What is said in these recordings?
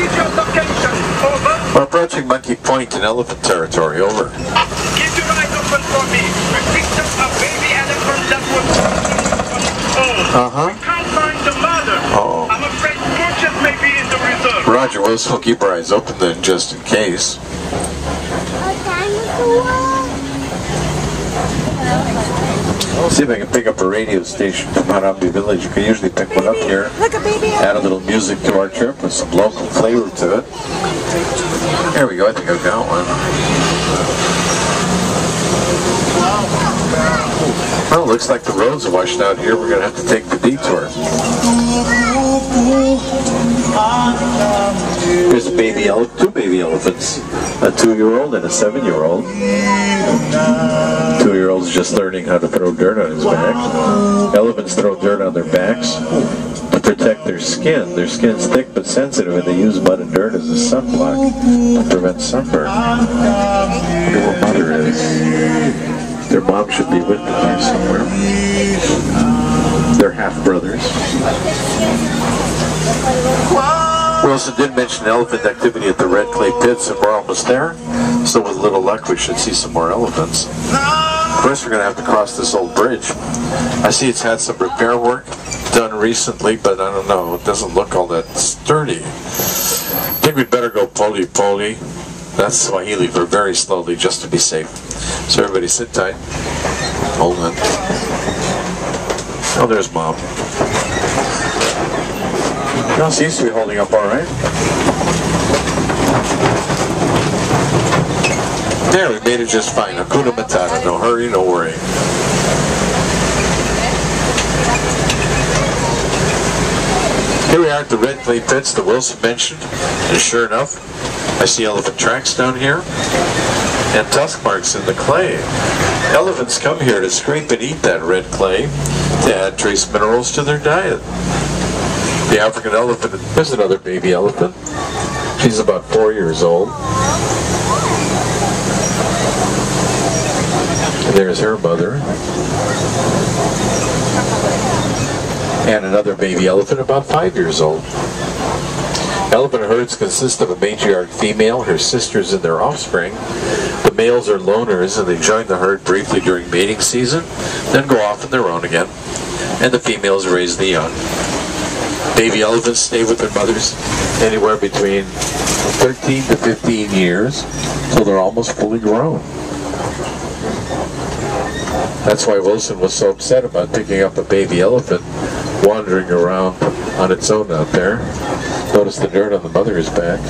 is your location? Over. We're approaching Monkey Point in elephant territory. Over. Keep your eyes open for me. We picked up a baby elephant that was we can't find the mother. I'm afraid Purchase may be in the reserve. Roger, we'll keep our eyes open then, just in case. See if I can pick up a radio station from Harambe Village. You can usually pick one up here. Add a little music to our trip with some local flavor to it. There we go, I think I've got one. Well, it looks like the roads are washed out here. We're going to have to take the detour. Here's a baby elephant, two baby elephants, a 2-year-old and a 7-year-old. 2-year-old's just learning how to throw dirt on his back. Elephants throw dirt on their backs to protect their skin. Their skin's thick but sensitive, and they use mud and dirt as a sunblock to prevent sunburn. I wonder where mother is. Their mom should be with them there somewhere. They're half-brothers. Wilson did mention elephant activity at the Red Clay Pits, and we're almost there. So with a little luck, we should see some more elephants. First, we're going to have to cross this old bridge. I see it's had some repair work done recently, but I don't know. It doesn't look all that sturdy. I think we'd better go poli-poli. That's Swahili for very slowly, just to be safe. So everybody sit tight. Hold on. Oh, there's Mom. No, seems to be holding up all right. There, we made it just fine. Hakuna Matata. No hurry, no worry. Here we are at the Red Clay Pits that Wilson mentioned. And sure enough, I see elephant tracks down here and tusk marks in the clay. Elephants come here to scrape and eat that red clay to add trace minerals to their diet. The African elephant, there's another baby elephant. She's about 4 years old. There's her mother. And another baby elephant about 5 years old. Elephant herds consist of a matriarch female, her sisters, and their offspring. The males are loners, and they join the herd briefly during mating season, then go off on their own again, and the females raise the young. Baby elephants stay with their mothers anywhere between 13 to 15 years until they're almost fully grown. That's why Wilson was so upset about picking up a baby elephant wandering around on its own out there. Notice the dirt on the mother's back.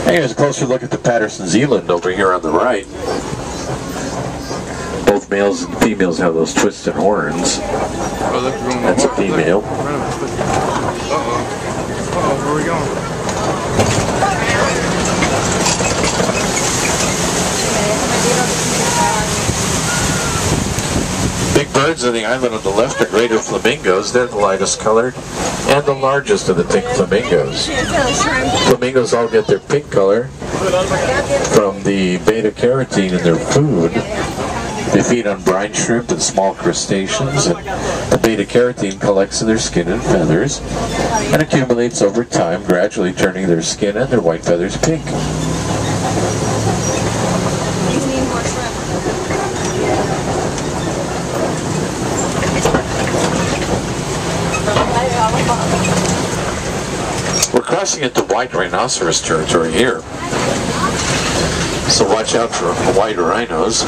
And here's a closer look at the Patterson Zealand over here on the right. Both males and females have those twisted horns. That's a female. Uh-oh, where are we going? Big birds on the island on the left are greater flamingos. They're the lightest colored and the largest of the pink flamingos. Flamingos all get their pink color from the beta-carotene in their food. They feed on brine shrimp and small crustaceans, and the beta-carotene collects in their skin and feathers and accumulates over time, gradually turning their skin and their white feathers pink. We're crossing into white rhinoceros territory here, so watch out for white rhinos.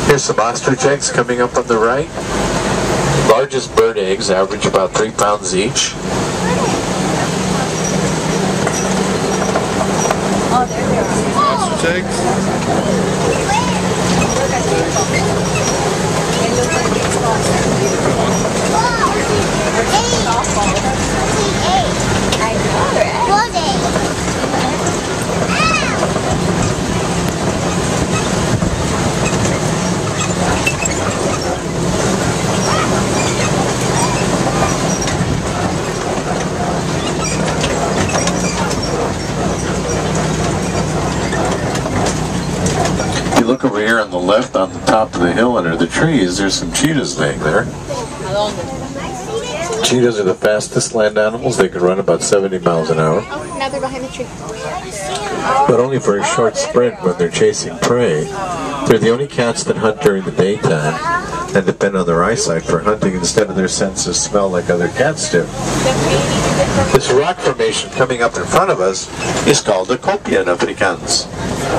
Here's some ostrich eggs coming up on the right. Largest bird eggs average about 3 pounds each. Ostrich eggs? look over here on the left on the top of the hill under the trees, there's some cheetahs laying there. Cheetahs are the fastest land animals. They can run about 70 miles an hour. Oh, now they're behind the tree. But only for a short sprint when they're chasing prey. They're the only cats that hunt during the daytime and depend on their eyesight for hunting instead of their sense of smell like other cats do. This rock formation coming up in front of us is called a copia in Afrikaans.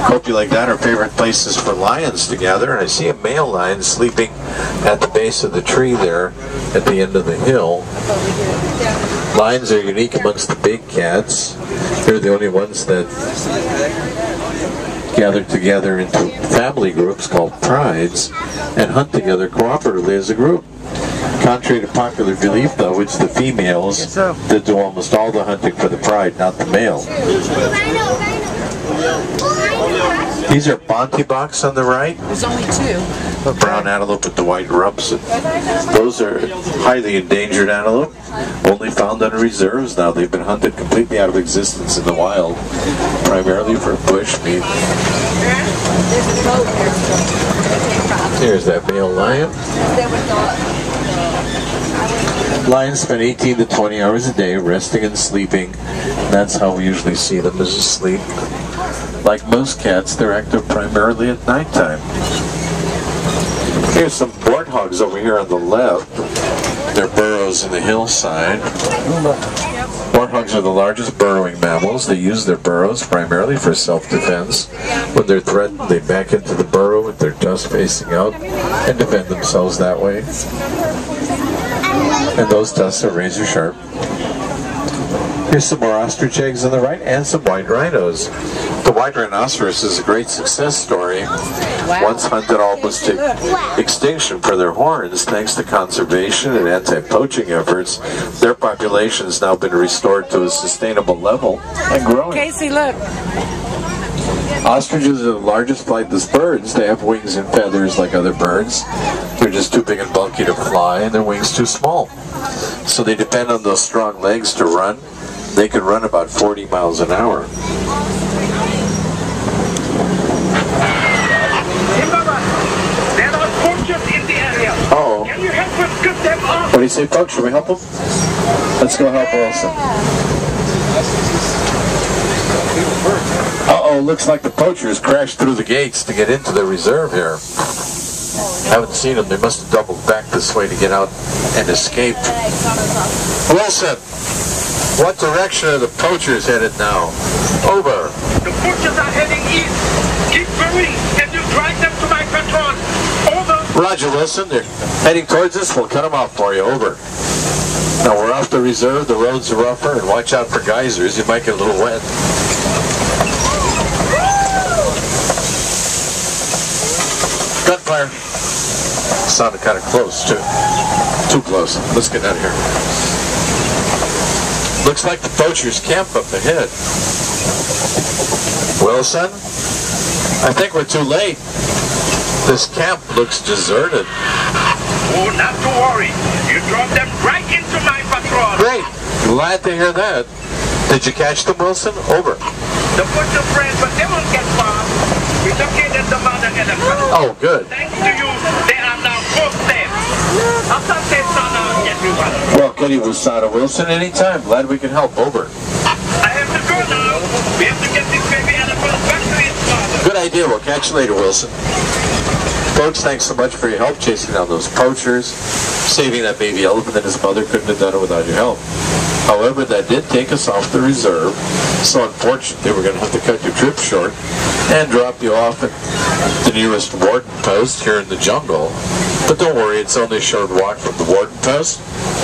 Copia like that are favorite places for lions to gather, and I see a male lion sleeping at the base of the tree there at the end of the hill. Lions are unique amongst the big cats. They're the only ones that gather together into family groups called prides and hunt together cooperatively as a group. Contrary to popular belief, though, it's the females that do almost all the hunting for the pride, not the male. These are Bontebaks on the right. There's only two. A brown antelope with the white rumps. Those are highly endangered antelope, only found on reserves now. They've been hunted completely out of existence in the wild, primarily for bush meat. Here's that male lion. Lions spend 18 to 20 hours a day resting and sleeping. That's how we usually see them, is asleep. Like most cats, they're active primarily at nighttime. Here's some warthogs over here on the left. They're burrows in the hillside. Warthogs are the largest burrowing mammals. They use their burrows primarily for self-defense. When they're threatened, they back into the burrow with their tusks facing out and defend themselves that way. And those tusks are razor sharp. Here's some more ostrich eggs on the right and some white rhinos. The white rhinoceros is a great success story. Once hunted almost to extinction for their horns, thanks to conservation and anti-poaching efforts, their population has now been restored to a sustainable level and growing. Casey, look. Ostriches are the largest flightless birds. They have wings and feathers like other birds. They're just too big and bulky to fly, and their wings too small. So they depend on those strong legs to run. They can run about 40 miles an hour. There are poachers in the area. Uh-oh. Can you help us get them off? What do you say, folks? Should we help them? Let's go help Wilson. Uh-oh, looks like the poachers crashed through the gates to get into the reserve here. Haven't seen them. They must have doubled back this way to get out and escape. Wilson, what direction are the poachers headed now? Over. The poachers are heading east. Keep going. Can you drive them to my patrol? Over. Roger, Wilson. They're heading towards us. We'll cut them off for you. Over. Now, we're off the reserve. The roads are rougher, and watch out for geysers. You might get a little wet. Gunfire. Sounded kind of close, too. Too close. Let's get out of here. Looks like the poachers camp up ahead. Wilson, I think we're too late. This camp looks deserted. Oh, not to worry. You drop them right into my patrol. Great. Glad to hear that. Did you catch them, Wilson? Over. The poacher friends, but they won't get far. We located the mother elephant. Oh, good. Thanks to you, they are now both safe. Asante sana, everyone. Well, Kenny Wasada Wilson, anytime. Glad we can help. Over. I have to go now. We have to get this baby elephant back to its father. Good idea. We'll catch you later, Wilson. Folks, thanks so much for your help chasing down those poachers, saving that baby elephant, and his mother couldn't have done it without your help. However, that did take us off the reserve, so unfortunately we're going to have to cut your trip short and drop you off at the nearest warden post here in the jungle. But don't worry, it's only a short walk from the warden post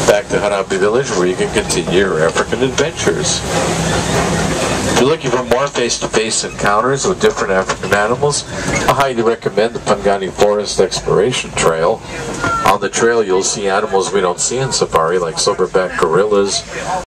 back to Hanabi village where you can continue your African adventures. If you're looking for more face-to-face encounters with different African animals, I highly recommend the Pangani Forest Exploration Trail. On the trail, you'll see animals we don't see in safari, like silverback gorillas,